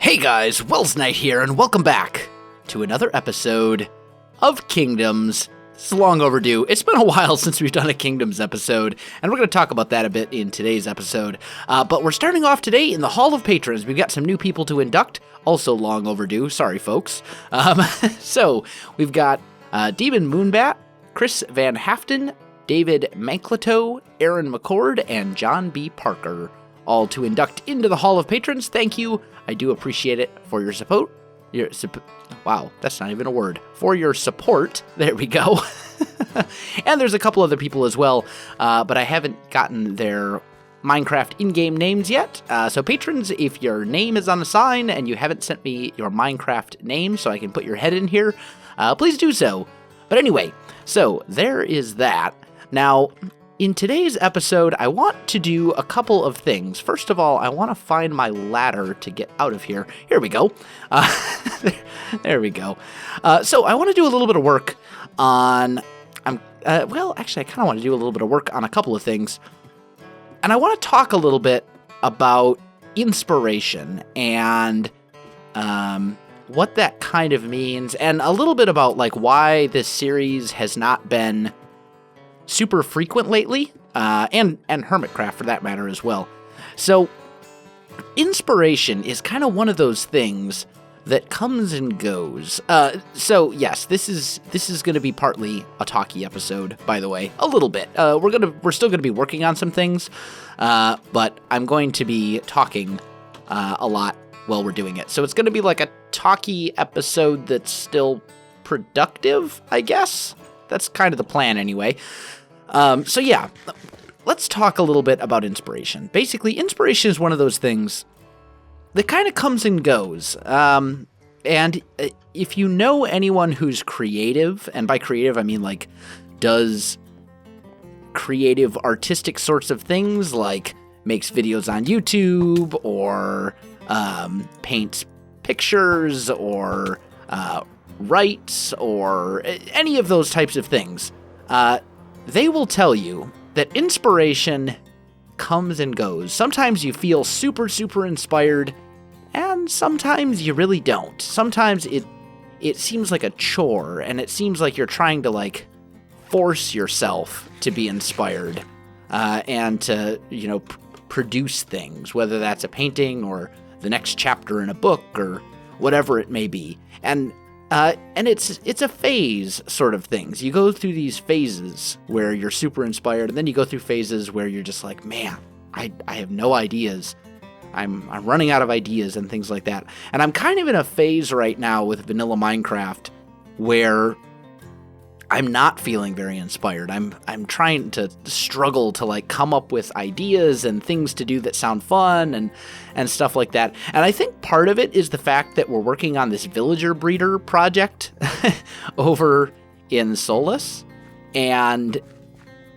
Hey guys, Welsknight here, and welcome back to another episode of Kingdoms. It's long overdue. It's been a while since we've done a Kingdoms episode, and we're going to talk about that a bit in today's episode. But we're starting off today in the Hall of Patrons. We've got some new people to induct, also long overdue. Sorry, folks. So, we've got Demon Moonbat, Chris Van Haften, David Mankleto, Aaron McCord, and John B. Parker, all to induct into the Hall of Patrons. Thank you. I do appreciate it for your support. Wow, that's not even a word. For your support. There we go. And there's a couple other people as well, but I haven't gotten their Minecraft in-game names yet. So patrons, if your name is on the sign and you haven't sent me your Minecraft name so I can put your head in here, please do so. But anyway, so there is that. Now, in today's episode, I want to do a couple of things. First of all, I want to find my ladder to get out of here. Here we go. There we go. So I want to do a little bit of work on... actually, I kind of want to do a little bit of work on a couple of things. And I want to talk a little bit about inspiration and what that kind of means, and a little bit about like why this series has not been super frequent lately, and Hermitcraft for that matter as well. So, inspiration is kind of one of those things that comes and goes. So yes, this is going to be partly a talky episode, by the way, a little bit. We're still gonna be working on some things, but I'm going to be talking a lot while we're doing it. So it's going to be like a talky episode that's still productive, I guess. That's kind of the plan anyway. So yeah, let's talk a little bit about inspiration. Basically, inspiration is one of those things that kind of comes and goes. And if you know anyone who's creative, and by creative I mean like does creative artistic sorts of things, like makes videos on YouTube, or paints pictures, or writes, or any of those types of things, they will tell you that inspiration comes and goes. Sometimes you feel super, super inspired, and sometimes you really don't. Sometimes it seems like a chore, and it seems like you're trying to, like, force yourself to be inspired, and to, produce things, whether that's a painting, or the next chapter in a book, or whatever it may be. And it's a phase sort of things. You go through these phases where you're super inspired, and then you go through phases where you're just like, man, I have no ideas. I'm running out of ideas and things like that. And I'm kind of in a phase right now with vanilla Minecraft where I'm not feeling very inspired. I'm trying to struggle to like come up with ideas and things to do that sound fun and stuff like that. And I think part of it is the fact that we're working on this villager breeder project over in Solus, and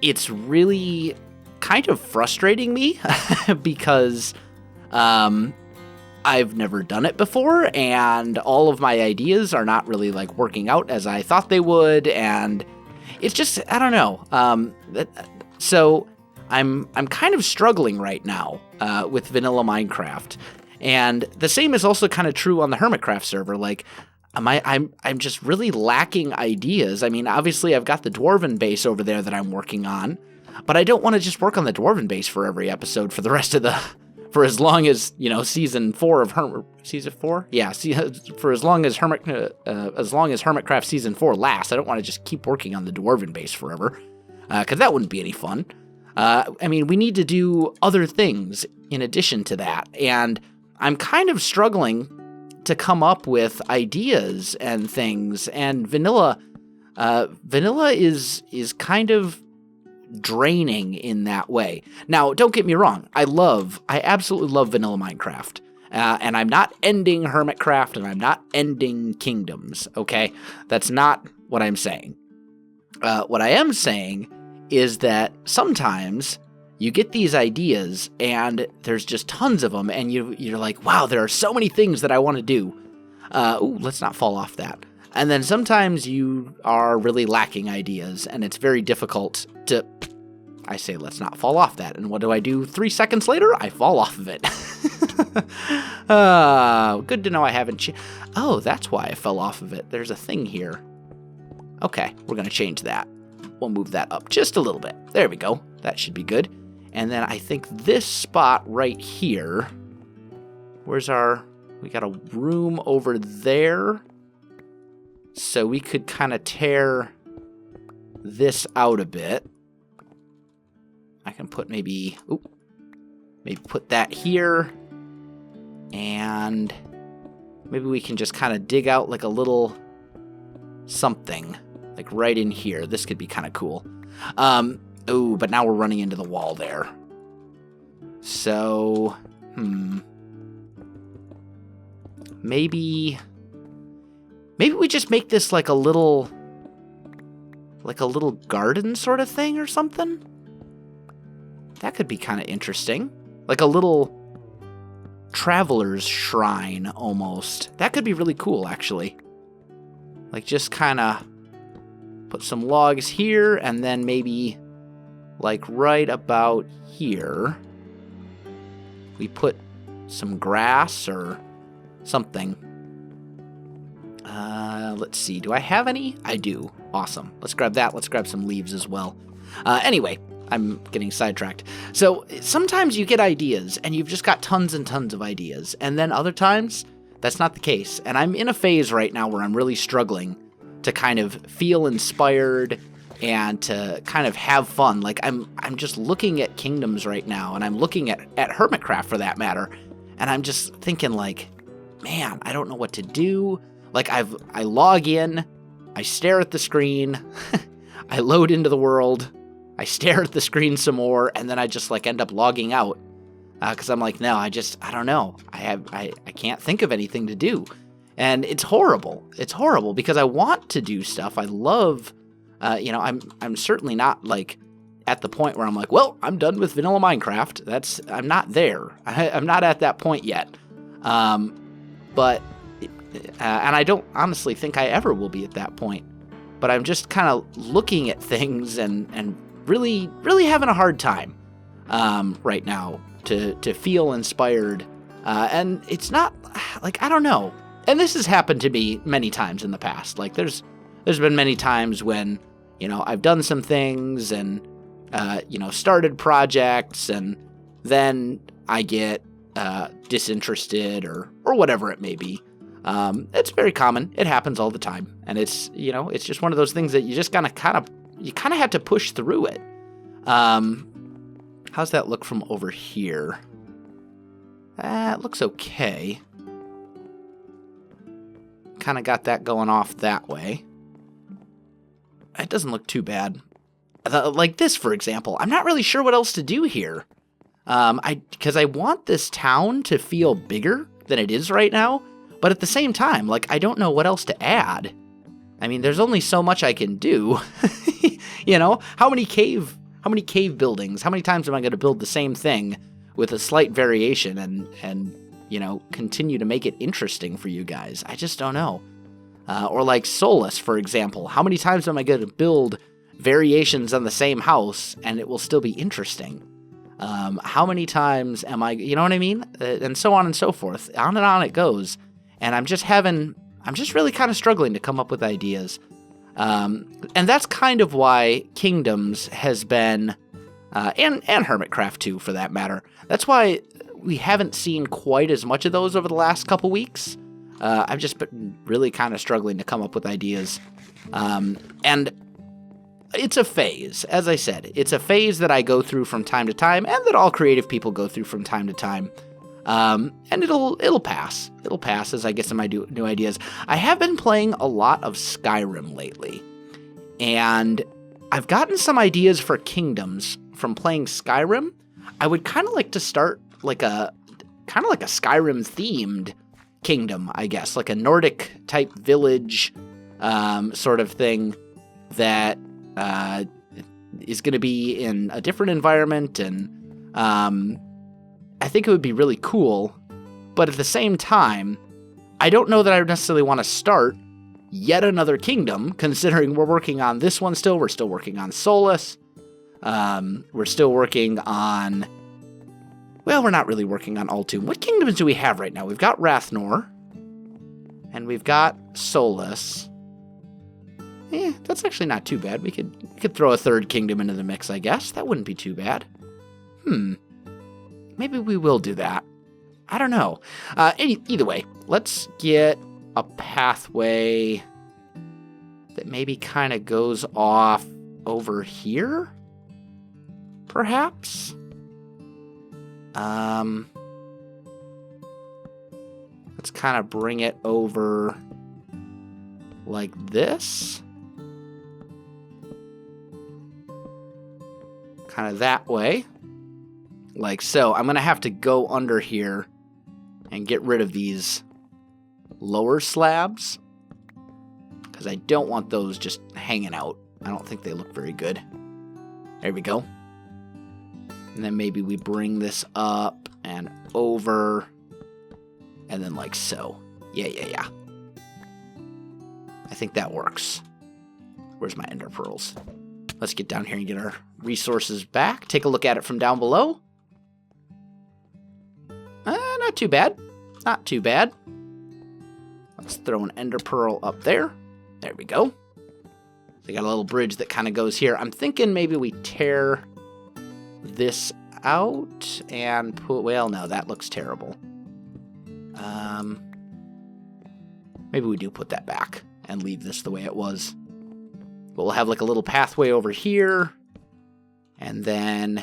it's really kind of frustrating me because I've never done it before, and all of my ideas are not really like working out as I thought they would, and it's just, I don't know. So I'm kind of struggling right now with vanilla Minecraft, and the same is also kind of true on the Hermitcraft server. Like, I'm just really lacking ideas. I mean, obviously I've got the Dwarven base over there that I'm working on, but I don't want to just work on the Dwarven base for every episode for the rest of for as long as, season 4 of season 4? Yeah, for as long as Hermitcraft season 4 lasts. I don't want to just keep working on the Dwarven base forever, because that wouldn't be any fun. I mean, we need to do other things in addition to that, and I'm kind of struggling to come up with ideas and things, and vanilla is kind of draining in that way. Now, don't get me wrong. I absolutely love vanilla Minecraft. And I'm not ending Hermitcraft, and I'm not ending Kingdoms, okay? That's not what I'm saying. What I am saying is that sometimes you get these ideas, and there's just tons of them, and you're like, wow, there are so many things that I want to do. Let's not fall off that. And then sometimes you are really lacking ideas, and it's very difficult to I say, let's not fall off that. And what do? 3 seconds later, I fall off of it. Good to know I haven't... Oh, that's why I fell off of it. There's a thing here. Okay, we're going to change that. We'll move that up just a little bit. There we go. That should be good. And then I think this spot right here... Where's our... We got a room over there. So we could kind of tear this out a bit. I can put maybe put that here. And maybe we can just kind of dig out like a little something. Like right in here. This could be kind of cool. But now we're running into the wall there. So, Maybe we just make this like a little garden sort of thing or something. That could be kind of interesting. Like a little traveler's shrine almost. That could be really cool, actually. Like just kind of put some logs here and then maybe like right about here we put some grass or something. Let's see. Do I have any? I do. Awesome. Let's grab that. Let's grab some leaves as well. Anyway, I'm getting sidetracked. So sometimes you get ideas and you've just got tons and tons of ideas. And then other times that's not the case. And I'm in a phase right now where I'm really struggling to kind of feel inspired and to kind of have fun. Like I'm just looking at Kingdoms right now, and I'm looking at Hermitcraft for that matter. And I'm just thinking like, man, I don't know what to do. Like I log in, I stare at the screen, I load into the world, I stare at the screen some more, and then I just like end up logging out because I'm like, no, I don't know. I can't think of anything to do, and it's horrible. It's horrible because I want to do stuff. I love, I'm certainly not like at the point where I'm like, well, I'm done with vanilla Minecraft. I'm not there. I'm not at that point yet. But and I don't honestly think I ever will be at that point. But I'm just kind of looking at things and really, really having a hard time right now to feel inspired. And it's not like, I don't know. And this has happened to me many times in the past. Like there's been many times when, I've done some things and, started projects, and then I get disinterested or whatever it may be. It's very common. It happens all the time. And it's just one of those things that you just kind of have to push through it. How's that look from over here? That looks okay. Kind of got that going off that way. It doesn't look too bad. Like this, for example. I'm not really sure what else to do here. Because I want this town to feel bigger than it is right now, but at the same time, like, I don't know what else to add. I mean, there's only so much I can do. How many cave buildings? How many times am I going to build the same thing with a slight variation and continue to make it interesting for you guys? I just don't know. Or like Solus, for example. How many times am I going to build variations on the same house and it will still be interesting? How many times am I, you know what I mean? And so on and so forth. On and on it goes. And I'm just really kind of struggling to come up with ideas. And that's kind of why Kingdoms has been, and Hermitcraft too, for that matter. That's why we haven't seen quite as much of those over the last couple weeks. I've just been really kind of struggling to come up with ideas. And it's a phase, as I said. It's a phase that I go through from time to time, and that all creative people go through from time to time. And it'll pass. It'll pass as I get some new ideas. I have been playing a lot of Skyrim lately, and I've gotten some ideas for Kingdoms from playing Skyrim. I would kind of like to start like a Skyrim themed kingdom, I guess, like a Nordic type village, sort of thing that is going to be in a different environment, and I think it would be really cool. But at the same time, I don't know that I necessarily want to start yet another kingdom, considering we're working on this one still. We're still working on Solus. We're still working on... Well, we're not really working on Altum. What kingdoms do we have right now? We've got Rathnor. And we've got Solus. That's actually not too bad. We could throw a third kingdom into the mix, I guess. That wouldn't be too bad. Maybe we will do that. I don't know. Either way, let's get a pathway that maybe kind of goes off over here, perhaps? Let's kind of bring it over like this. Kind of that way. Like so. I'm going to have to go under here and get rid of these lower slabs, because I don't want those just hanging out. I don't think they look very good. There we go. And then maybe we bring this up and over, and then like so. Yeah. I think that works. Where's my ender pearls? Let's get down here and get our resources back. Take a look at it from down below. Not too bad. Not too bad. Let's throw an ender pearl up there. There we go. We got a little bridge that kind of goes here. I'm thinking maybe we tear this out and put... Well, no, that looks terrible. Maybe we do put that back and leave this the way it was. But we'll have like a little pathway over here. And then...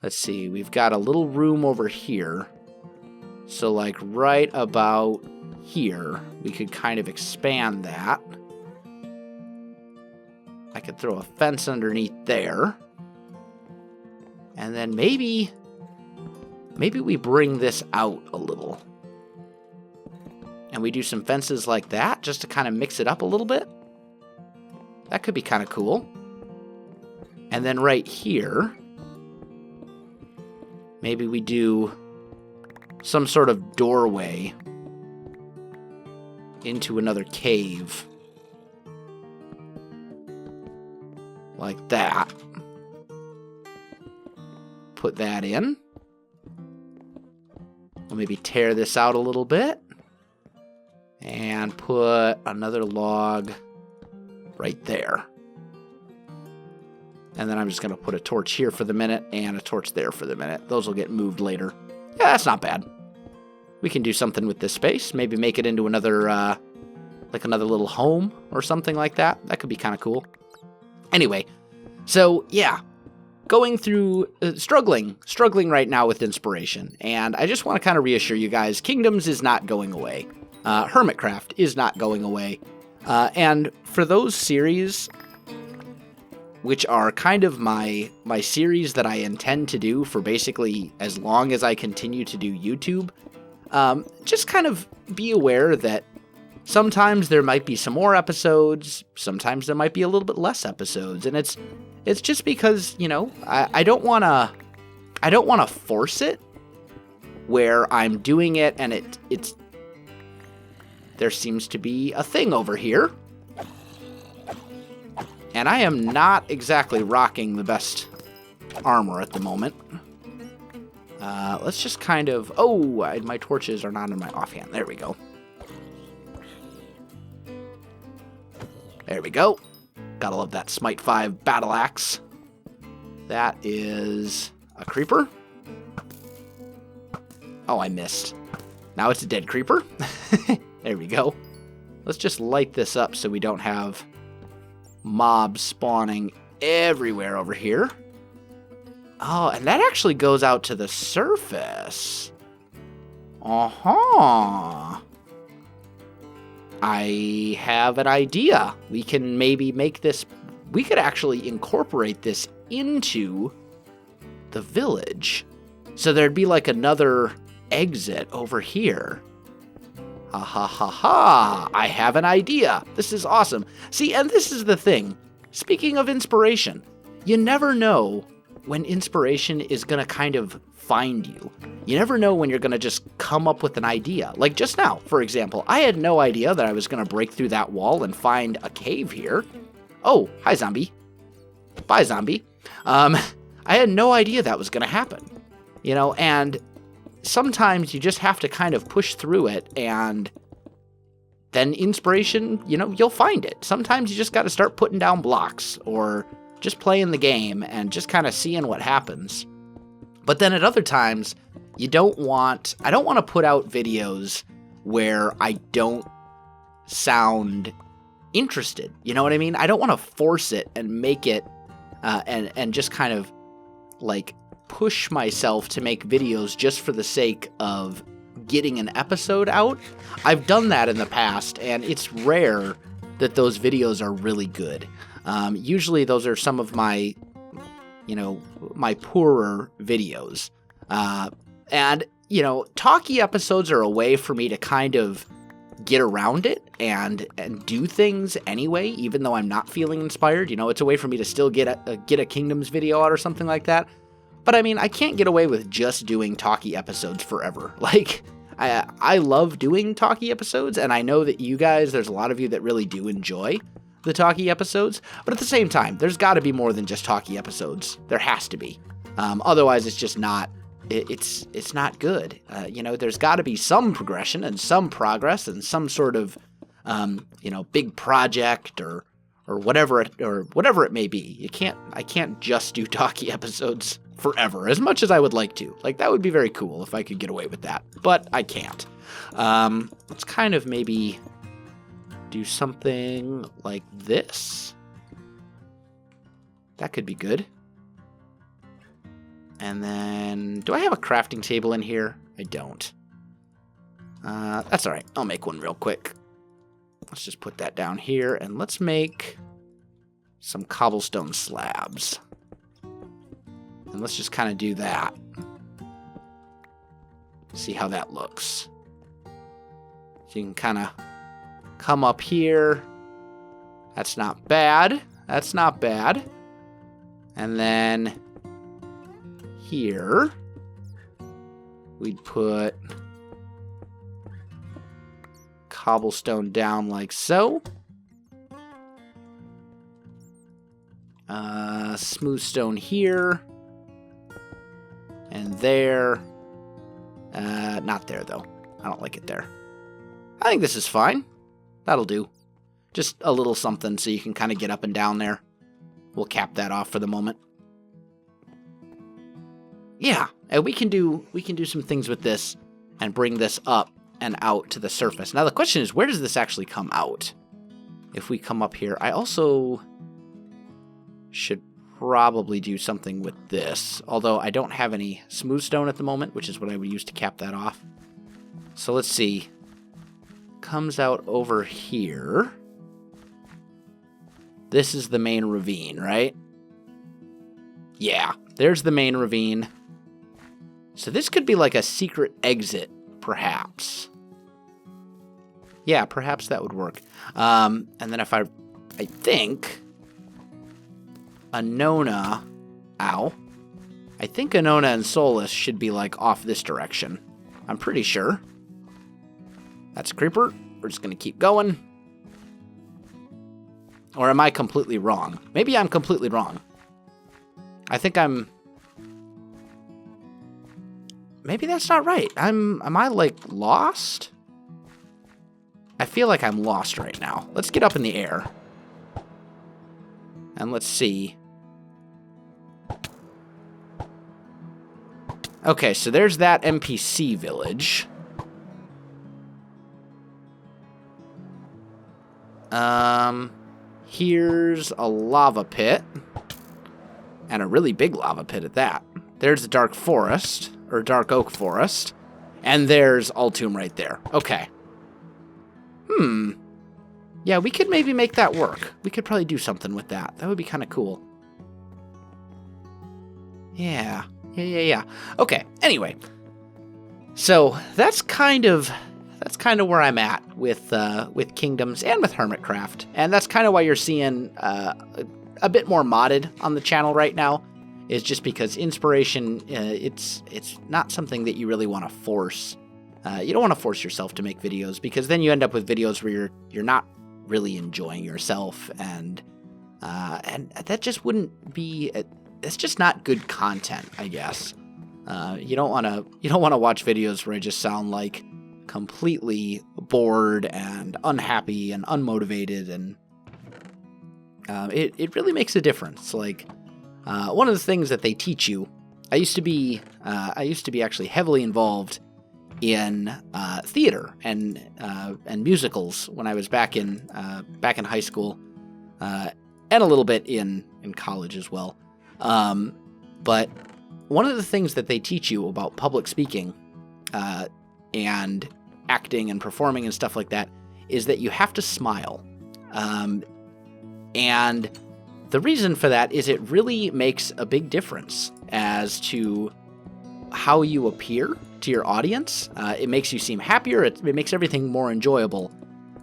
Let's see. We've got a little room over here. So like right about here, we could kind of expand that. I could throw a fence underneath there. And then maybe we bring this out a little. And we do some fences like that just to kind of mix it up a little bit. That could be kind of cool. And then right here, maybe we do some sort of doorway into another cave. Like that. Put that in. We'll maybe tear this out a little bit. And put another log right there. And then I'm just going to put a torch here for the minute and a torch there for the minute. Those will get moved later. Yeah, that's not bad. We can do something with this space. Maybe make it into another, like another little home or something like that. That could be kind of cool. Anyway, so yeah, going through, struggling right now with inspiration. And I just want to kind of reassure you guys, Kingdoms is not going away. Hermitcraft is not going away. And for those series, which are kind of my series that I intend to do for basically as long as I continue to do YouTube, just kind of be aware that sometimes there might be some more episodes, sometimes there might be a little bit less episodes, and it's just because, you know, I don't want to force it where I'm doing it and it's there seems to be a thing over here. And I am not exactly rocking the best armor at the moment. Let's just kind of... Oh, my torches are not in my offhand. There we go. There we go. Gotta love that Smite 5 battle axe. That is a creeper. Oh, I missed. Now it's a dead creeper. There we go. Let's just light this up so we don't have mobs spawning everywhere over here. Oh, and that actually goes out to the surface. Uh-huh. I have an idea. We can maybe make this... We could actually incorporate this into the village. So there'd be like another exit over here. Ha ha ha ha, I have an idea. This is awesome. See, and this is the thing. Speaking of inspiration, you never know when inspiration is going to kind of find you. You never know when you're going to just come up with an idea. Like just now, for example, I had no idea that I was going to break through that wall and find a cave here. Oh, hi zombie. Bye zombie. I had no idea that was going to happen, and sometimes you just have to kind of push through it, and then inspiration, you'll find it. Sometimes you just got to start putting down blocks or just playing the game and just kind of seeing what happens. But then at other times, I don't want to put out videos where I don't sound interested. You know what I mean? I don't want to force it and make it and just kind of like push myself to make videos just for the sake of getting an episode out. I've done that in the past, and it's rare that those videos are really good. Usually those are some of my, my poorer videos. And, talky episodes are a way for me to kind of get around it and do things anyway, even though I'm not feeling inspired. It's a way for me to still get a Kingdoms video out or something like that. But I mean, I can't get away with just doing talky episodes forever. Like, I love doing talky episodes, and I know that there's a lot of you that really do enjoy the talky episodes, but at the same time, there's got to be more than just talky episodes. There has to be. Otherwise, it's just not, it's not good. There's got to be some progression and some progress and some sort of, big project or whatever it may be. I can't just do talky episodes forever, as much as I would like to. Like, that would be very cool if I could get away with that, but I can't. Let's kind of maybe do something like this. That could be good. And then, do I have a crafting table in here? I don't. That's all right. I'll make one real quick. Let's just put that down here, and let's make some cobblestone slabs. And let's just kind of do that. See how that looks. So you can kind of come up here. That's not bad. That's not bad. And then here, we'd put cobblestone down like so. Smooth stone here. And there. Not there, though. I don't like it there. I think this is fine. That'll do. Just a little something so you can kind of get up and down there. We'll cap that off for the moment. Yeah, and we can do some things with this and bring this up and out to the surface. Now the question is, where does this actually come out? If we come up here, I also should probably do something with this, although I don't have any smooth stone at the moment, which is what I would use to cap that off. So let's see. Comes out over here. This is the main ravine, right? Yeah, there's the main ravine. So this could be like a secret exit, perhaps. Yeah, perhaps that would work. And then if I think Anona, I think Anona and Solus should be like off this direction. I'm pretty sure. That's a creeper. We're just going to keep going. Or am I completely wrong? Maybe I'm completely wrong. I think maybe that's not right. Am I like lost? I feel like I'm lost right now. Let's get up in the air. And let's see. Okay, so there's that NPC village. Here's a lava pit. And a really big lava pit at that. There's the dark forest, or dark oak forest. And there's Altum right there. Okay. Yeah, we could maybe make that work. We could probably do something with that. That would be kind of cool. Yeah. Okay, anyway. So, that's kind of where I'm at with Kingdoms and with Hermitcraft. And that's kind of why you're seeing a bit more modded on the channel right now, is just because inspiration, it's not something that you really want to force. You don't want to force yourself to make videos, because then you end up with videos where you're not really enjoying yourself, and that just wouldn't be it's just not good content, I guess. You don't want to watch videos where I just sound like completely bored and unhappy and unmotivated, and it really makes a difference. Like one of the things that they teach you, I used to be actually heavily involved in theater and musicals when I was back in high school, and a little bit in college as well. But one of the things that they teach you about public speaking and acting and performing and stuff like that is that you have to smile. And the reason for that is it really makes a big difference as to how you appear to your audience. It makes you seem happier. It makes everything more enjoyable,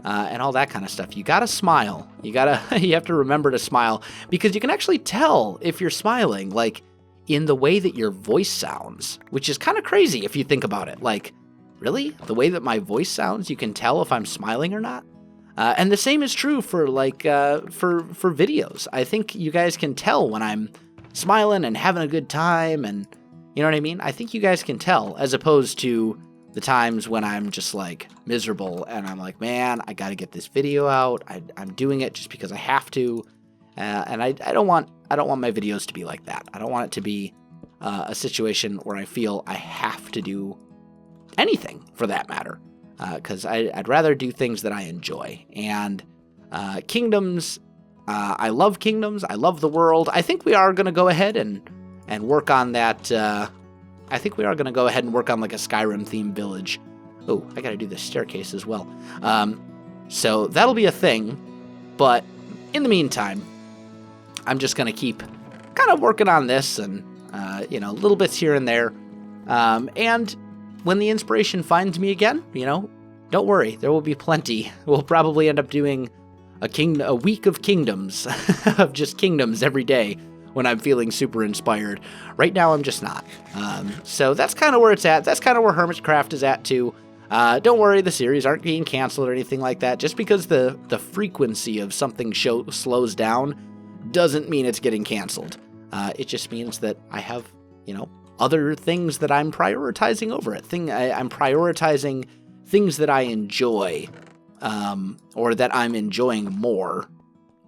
and all that kind of stuff. You gotta smile. You have to remember to smile, because you can actually tell if you're smiling, like in the way that your voice sounds, which is kind of crazy if you think about it. Like, really? The way that my voice sounds, you can tell if I'm smiling or not? And the same is true for for videos. I think you guys can tell when I'm smiling and having a good time, and you know what I mean? I think you guys can tell, as opposed to the times when I'm just like miserable and I'm like, man, I got to get this video out. I'm doing it just because I have to, and I don't want my videos to be like that. I don't want it to be a situation where I feel I have to do anything, for that matter, because I'd rather do things that I enjoy. And Kingdoms, I love Kingdoms. I love the world. I think we are going to go ahead and work on that. I think we are going to go ahead and work on like a Skyrim-themed village. Oh, I got to do this staircase as well. So that'll be a thing. But in the meantime, I'm just going to keep kind of working on this and, little bits here and there. And when the inspiration finds me again, don't worry, there will be plenty. We'll probably end up doing a week of Kingdoms, of just Kingdoms every day when I'm feeling super inspired. Right now, I'm just not. So that's kind of where it's at. That's kind of where Hermitcraft is at, too. Don't worry, the series aren't being canceled or anything like that. Just because the frequency of something slows down doesn't mean it's getting canceled. It just means that I have, other things that I'm prioritizing over it. I'm prioritizing things that I enjoy, or that I'm enjoying more,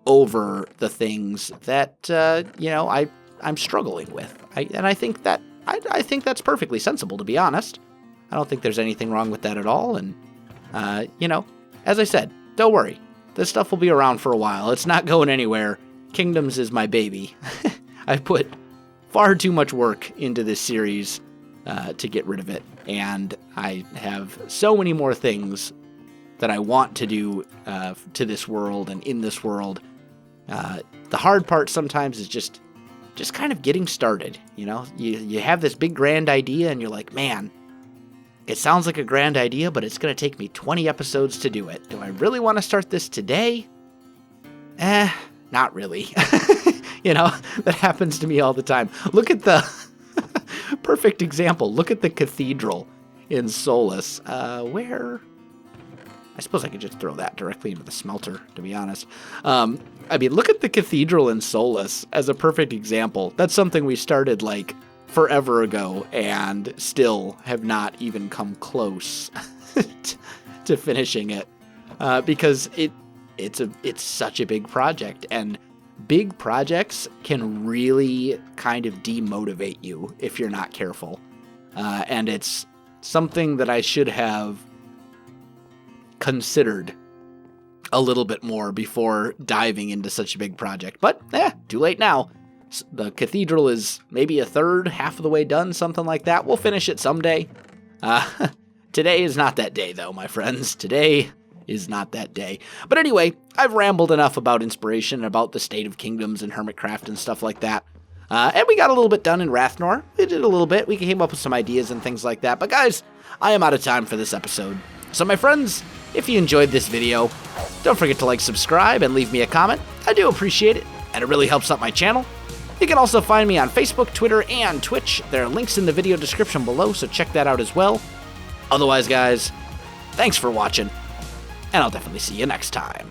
over the things that I'm struggling with. I think that's perfectly sensible, to be honest. I don't think there's anything wrong with that at all. And as I said, don't worry, this stuff will be around for a while. It's not going anywhere. Kingdoms is my baby. I've put far too much work into this series to get rid of it, and I have so many more things that I want to do to this world and in this world. The hard part sometimes is just kind of getting started. You have this big grand idea and you're like, man, it sounds like a grand idea, but it's going to take me 20 episodes to do it. Do I really want to start this today? Not really. That happens to me all the time. Look at the perfect example. Look at the cathedral in Solus. Where? I suppose I could just throw that directly into the smelter, to be honest. Look at the cathedral in Solus as a perfect example. That's something we started like forever ago and still have not even come close to finishing it, because it's such a big project, and big projects can really kind of demotivate you if you're not careful. And it's something that I should have considered a little bit more before diving into such a big project. But, too late now. The cathedral is maybe a third, half of the way done, something like that. We'll finish it someday. Today is not that day, though, my friends. Today is not that day. But anyway, I've rambled enough about inspiration, about the state of Kingdoms and Hermitcraft and stuff like that. And we got a little bit done in Rathnor. We did a little bit. We came up with some ideas and things like that. But guys, I am out of time for this episode. So my friends, if you enjoyed this video, don't forget to like, subscribe, and leave me a comment. I do appreciate it, and it really helps out my channel. You can also find me on Facebook, Twitter, and Twitch. There are links in the video description below, so check that out as well. Otherwise, guys, thanks for watching, and I'll definitely see you next time.